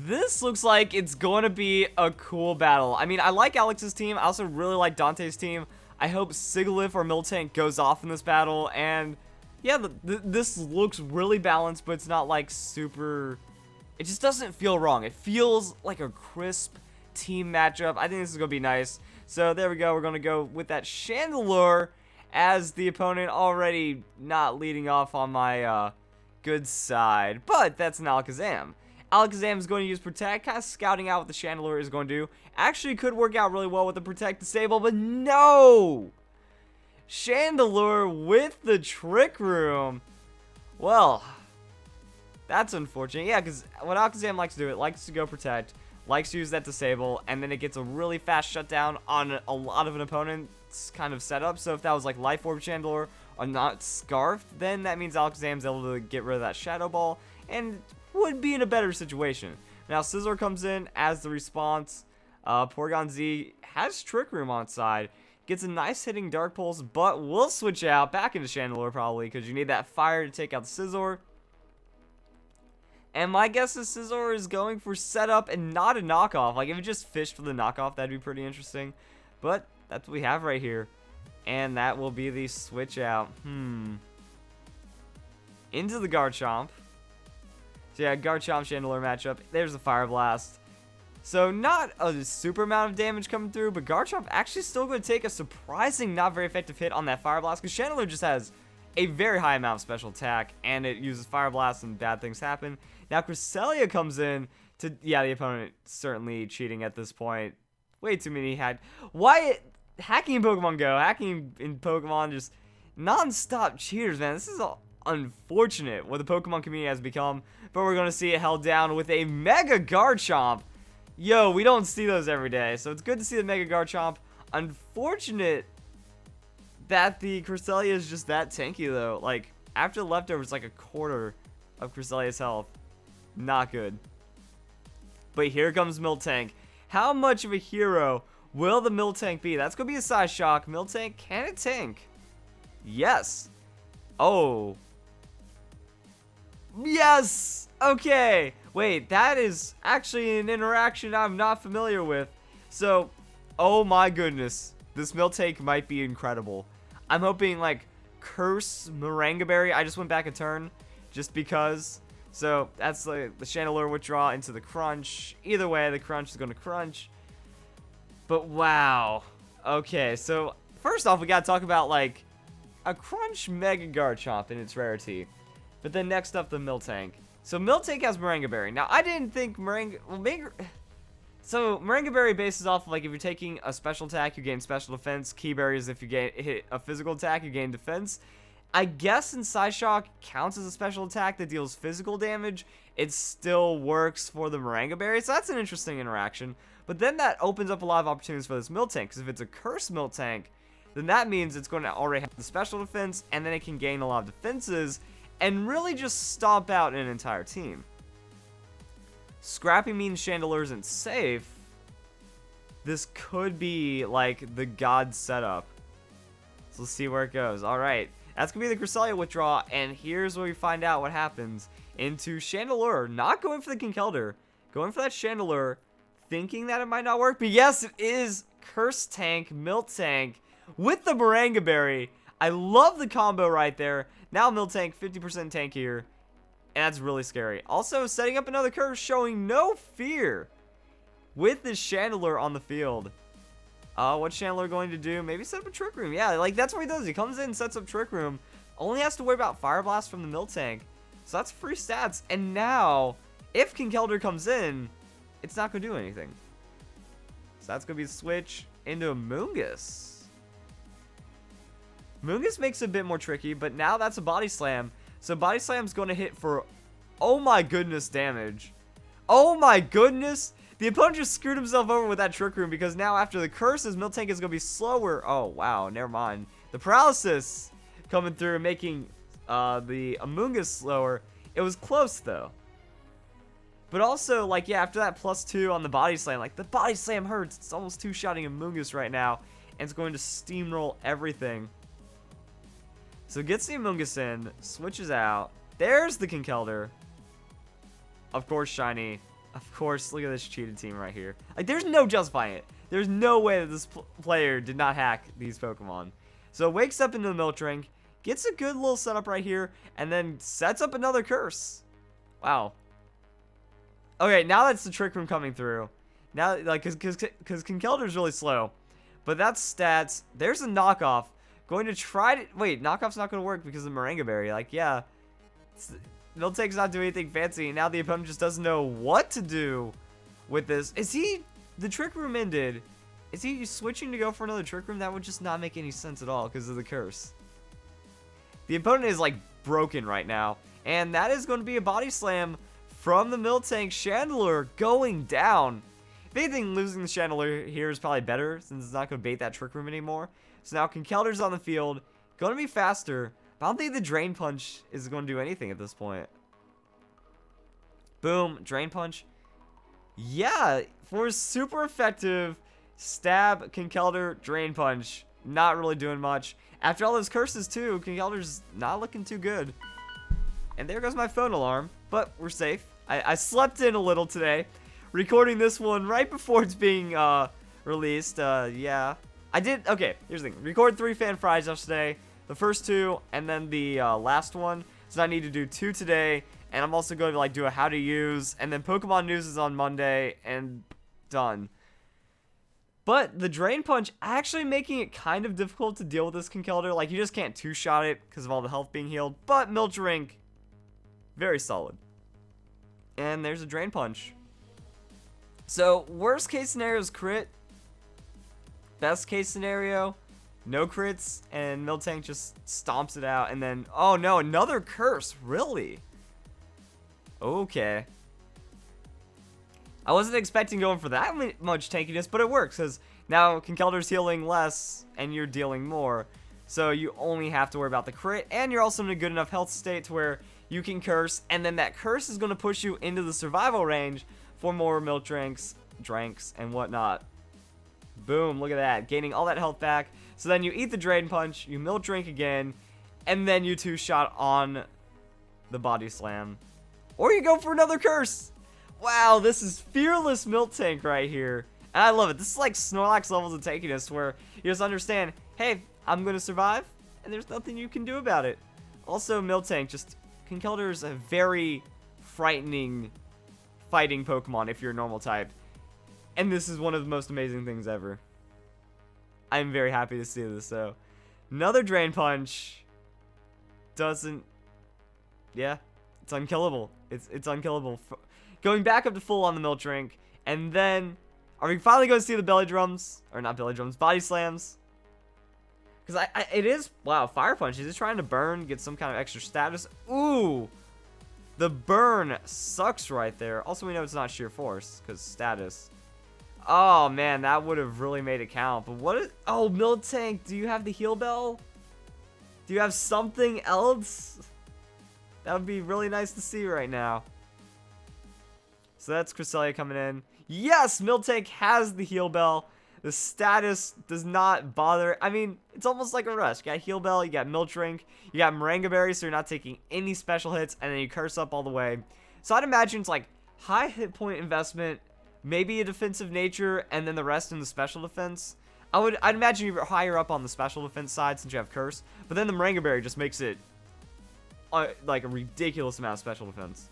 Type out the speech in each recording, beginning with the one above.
This looks like it's going to be a cool battle. I mean, I like Alex's team. I also really like Dante's team. I hope Sigilyph or Miltank goes off in this battle. And yeah, this looks really balanced, but it's not like super... It just doesn't feel wrong. It feels like a crisp team matchup. I think this is going to be nice. So there we go. We're going to go with that Chandelure as the opponent, already not leading off on my good side. But that's an Alakazam. Alakazam is going to use Protect, kind of scouting out what the Chandelure is going to do. Actually could work out really well with the Protect Disable, but no! Chandelure with the Trick Room. Well, that's unfortunate. Yeah, because what Alakazam likes to do, it likes to go Protect, likes to use that Disable, and then it gets a really fast shutdown on a lot of an opponent's kind of setup. So if that was like Life Orb Chandelure or not Scarfed, then that means Alakazam's able to get rid of that Shadow Ball and would be in a better situation. Now Scizor comes in as the response. Porygon Z has Trick Room on side. Gets a nice hitting Dark Pulse, but will switch out back into Chandelure probably because you need that fire to take out the Scizor. And my guess is Scizor is going for setup and not a knockoff. Like if it just fished for the knockoff, that'd be pretty interesting. But that's what we have right here. And that will be the switch out. Into the Garchomp. So yeah, Garchomp Chandelure matchup. There's the Fire Blast. So not a super amount of damage coming through, but Garchomp actually still going to take a surprising, not very effective hit on that Fire Blast, because Chandelure just has a very high amount of special attack, and it uses Fire Blast and bad things happen. Now Cresselia comes in to, yeah, the opponent certainly cheating at this point. Way too many why hacking in Pokemon Go, hacking in Pokemon, just non-stop cheaters, man. This is unfortunate what the Pokemon community has become, but we're going to see it held down with a Mega Garchomp. Yo, we don't see those every day, so it's good to see the Mega Garchomp. Unfortunate that the Cresselia is just that tanky, though. Like, after the leftovers, like a quarter of Cresselia's health. Not good. But here comes Miltank. How much of a hero will the Miltank be? That's going to be a size shock. Miltank, can it tank? Yes. Oh. Yes! Okay. Wait, that is actually an interaction I'm not familiar with. So, oh my goodness. This Miltank might be incredible. I'm hoping, like, Curse Morangaberry. I just went back a turn just because. So, that's like the Chandelure withdraw into the Crunch. Either way, the Crunch is going to Crunch. But wow. Okay, so first off, we got to talk about, like, a Crunch Mega Garchomp in its rarity. But then next up, the Miltank. So Miltank has Morangaberry. Now, I didn't think So Morangaberry bases off of, like, if you're taking a special attack, you gain special defense. Keyberry is if you hit a physical attack, you gain defense. I guess in Size Shock counts as a special attack that deals physical damage. It still works for the Morangaberry, so that's an interesting interaction. But then that opens up a lot of opportunities for this Miltank, because if it's a Curse Miltank, then that means it's going to already have the special defense, and then it can gain a lot of defenses, and really just stomp out an entire team. Scrapping means Chandelure isn't safe. This could be, like, the God setup. So let's see where it goes. Alright, that's going to be the Cresselia withdraw, and here's where we find out what happens. Into Chandelure, not going for the Conkeldurr, going for that Chandelure, thinking that it might not work, but yes, it is Curse Tank, Miltank, with the Morangaberry. I love the combo right there. Now Miltank, 50% tankier. And that's really scary. Also, setting up another curse, showing no fear with this Chandelure on the field. What's Chandelure going to do? Maybe set up a Trick Room. Yeah, like, that's what he does. He comes in, sets up Trick Room. Only has to worry about Fire Blast from the Miltank. So that's free stats. And now, if Conkeldurr comes in, it's not going to do anything. So that's going to be a switch into a Moongus. Moongus makes it a bit more tricky, but now that's a Body Slam. So Body Slam's going to hit for, oh my goodness, damage. Oh my goodness. The opponent just screwed himself over with that Trick Room, because now after the curses, Miltank is going to be slower. Oh, wow, never mind. The Paralysis coming through, making the Amoonguss slower. It was close, though. But also, like, yeah, after that +2 on the Body Slam, like, the Body Slam hurts. It's almost two-shotting Amoonguss right now, and it's going to steamroll everything. So gets the Amoonguss in, switches out. There's the Conkeldurr. Of course, shiny. Of course, look at this cheated team right here. Like, there's no justifying it. There's no way that this player did not hack these Pokemon. So wakes up into the Miltank, gets a good little setup right here, and then sets up another curse. Wow. Okay, now that's the Trick Room coming through. Now, like, because Conkeldur's really slow. But that's stats. There's a knockoff. Going to try to... Wait, knockoff's not going to work because of Moringa Berry. Like, yeah. Miltank's not doing anything fancy. Now the opponent just doesn't know what to do with this. Is he... The Trick Room ended. Is he switching to go for another Trick Room? That would just not make any sense at all because of the curse. The opponent is, like, broken right now. And that is going to be a Body Slam from the Miltank. Chandelure going down. If anything, losing the Chandelure here is probably better since it's not going to bait that Trick Room anymore. So now Conkeldur's on the field. Going to be faster. But I don't think the Drain Punch is going to do anything at this point. Boom. Drain Punch. Yeah. For super effective stab, Conkeldur, Drain Punch. Not really doing much. After all those curses too, Conkeldur's not looking too good. And there goes my phone alarm. But we're safe. I slept in a little today. Recording this one right before it's being released. Yeah. I did. Okay, here's the thing. Record 3 fan fries yesterday. The first 2, and then the last one. So I need to do 2 today. And I'm also going to like do a how to use. And then Pokemon news is on Monday. And done. But the Drain Punch actually making it kind of difficult to deal with this Conkeldurr. Like, you just can't 2-shot it because of all the health being healed. But Miltank, very solid. And there's a Drain Punch. So, worst case scenario is crit. Best case scenario, no crits. And Miltank just stomps it out. And then, oh no, another curse. Really? Okay. I wasn't expecting going for that much tankiness, but it works. Because now Conkeldur's healing less and you're dealing more. So you only have to worry about the crit. And you're also in a good enough health state to where you can curse. And then that curse is going to push you into the survival range for more Miltanks, Dranks, and whatnot. Boom, look at that. Gaining all that health back. So then you eat the Drain Punch, you Miltank again, and then you 2-shot on the Body Slam. Or you go for another curse. Wow, this is fearless Miltank right here. And I love it. This is like Snorlax levels of tankiness where you just understand, hey, I'm going to survive, and there's nothing you can do about it. Also, Miltank, just Conkeldurr is a very frightening fighting Pokemon if you're a normal type. And this is one of the most amazing things ever. I'm very happy to see this, so. Another Drain Punch doesn't... Yeah, it's unkillable. It's unkillable. Going back up to full on the Miltank. And then, are we finally going to see the Belly Drums? Or not Belly Drums, Body Slams? Because it is... Wow, Fire Punch. Is it trying to burn, get some kind of extra status? Ooh! The burn sucks right there. Also, we know it's not sheer force, because status. Oh, man, that would have really made it count. But what is... Oh, Miltank, do you have the Heal Bell? Do you have something else? That would be really nice to see right now. So that's Cresselia coming in. Yes, Miltank has the Heal Bell. The status does not bother. I mean, it's almost like a rush. You got Heal Bell, you got Miltank, you got Moringa Berry, so you're not taking any special hits, and then you curse up all the way. So I'd imagine it's like high hit point investment, maybe a defensive nature, and then the rest in the special defense. I'd imagine you're higher up on the special defense side since you have curse, but then the Moringa Berry just makes it like a ridiculous amount of special defense.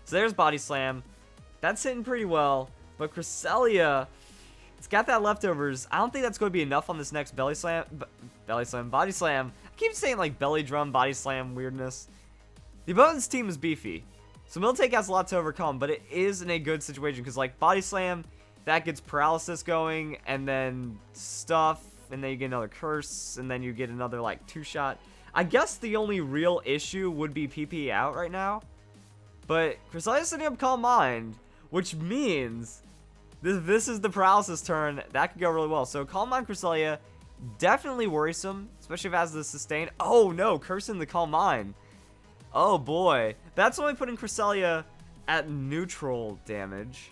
So there's Body Slam. That's hitting pretty well, but Cresselia, it's got that leftovers. I don't think that's going to be enough on this next Body Slam. I keep saying like Belly Drum, Body Slam weirdness. The opponent's team is beefy. So Miltank has a lot to overcome, but it is in a good situation because like Body Slam, that gets paralysis going, and then stuff, and then you get another curse, and then you get another like 2-shot. I guess the only real issue would be PP out right now. But Cresselia's setting up Calm Mind, which means this is the paralysis turn. That could go really well. So Calm Mind Cresselia, definitely worrisome, especially if it has the sustain. Oh no, cursing the Calm Mind. Oh boy. That's only putting Cresselia at neutral damage.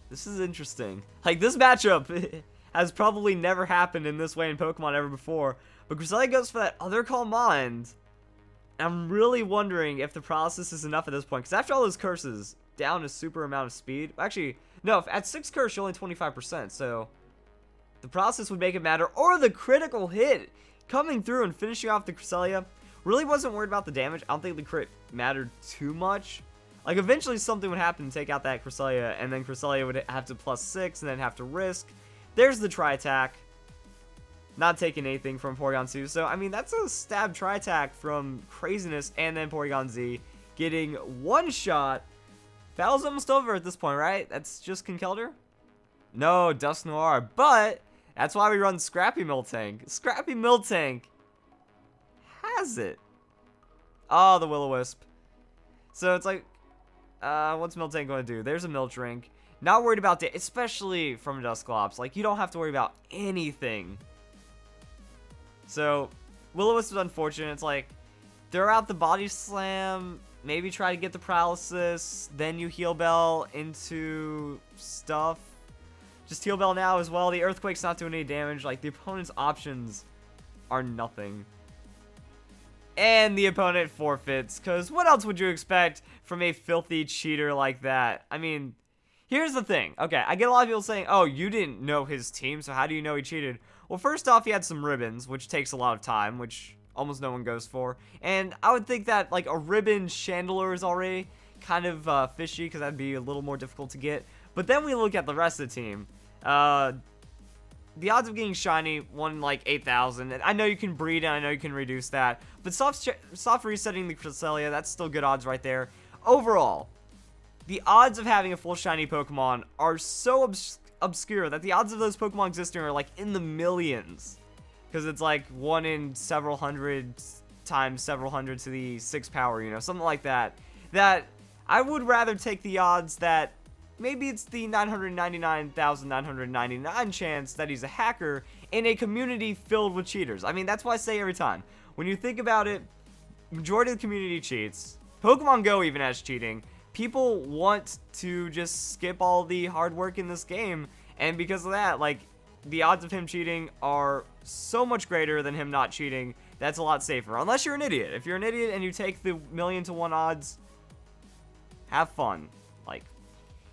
This is interesting. Like, this matchup has probably never happened in this way in Pokemon ever before. But Cresselia goes for that other Calm Mind. I'm really wondering if the paralysis is enough at this point. Because after all those curses, down a super amount of speed. Actually, no, at 6 curse, you're only 25%. So the paralysis would make it matter. Or the critical hit coming through and finishing off the Cresselia. Really wasn't worried about the damage. I don't think the crit mattered too much. Like, eventually something would happen to take out that Cresselia. And then Cresselia would have to +6 and then have to risk. There's the tri-attack. Not taking anything from Porygon 2. So, I mean, that's a stab tri-attack from Craziness and then Porygon Z getting one shot. Battle's almost over at this point, right? That's just Conkeldurr? No, Dust Noir. But that's why we run Scrappy Miltank. Scrappy Miltank has it. Oh, the Will-O-Wisp. So, it's like, what's Miltank going to do? There's a Miltank. Not worried about it, especially from Dusclops. Like, you don't have to worry about anything. So, Will-O-Wisp is unfortunate. It's like, throw out the Body Slam, maybe try to get the Paralysis, then you Heal Bell into stuff. Just Heal Bell now as well. The Earthquake's not doing any damage. Like, the opponent's options are nothing. And the opponent forfeits, because what else would you expect from a filthy cheater like that? I mean, here's the thing. Okay, I get a lot of people saying, oh, you didn't know his team, so how do you know he cheated? Well, first off, he had some ribbons, which takes a lot of time, which almost no one goes for. And I would think that, like, a ribbon Chandelure is already kind of fishy, because that'd be a little more difficult to get. But then we look at the rest of the team. The odds of getting shiny, one like 8,000. And I know you can breed, and I know you can reduce that. But soft resetting the Cresselia, that's still good odds right there. Overall, the odds of having a full shiny Pokemon are so obscure that the odds of those Pokemon existing are like in the millions. Because it's like 1 in several hundred times several hundred to the 6 power, you know, something like that. That I would rather take the odds that maybe it's the 999,999 chance that he's a hacker in a community filled with cheaters. I mean, that's why I say every time. When you think about it, majority of the community cheats. Pokemon Go even has cheating. People want to just skip all the hard work in this game, and because of that, like, the odds of him cheating are so much greater than him not cheating. That's a lot safer, unless you're an idiot. If you're an idiot and you take the 1,000,000 to 1 odds, have fun. Like,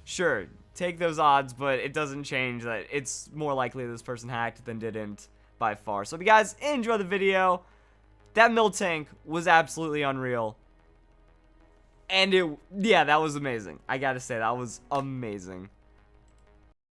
sure, take those odds, but it doesn't change that it's more likely this person hacked than didn't by far. So if you guys enjoy the video, that Miltank was absolutely unreal. And yeah, that was amazing. I gotta say, that was amazing.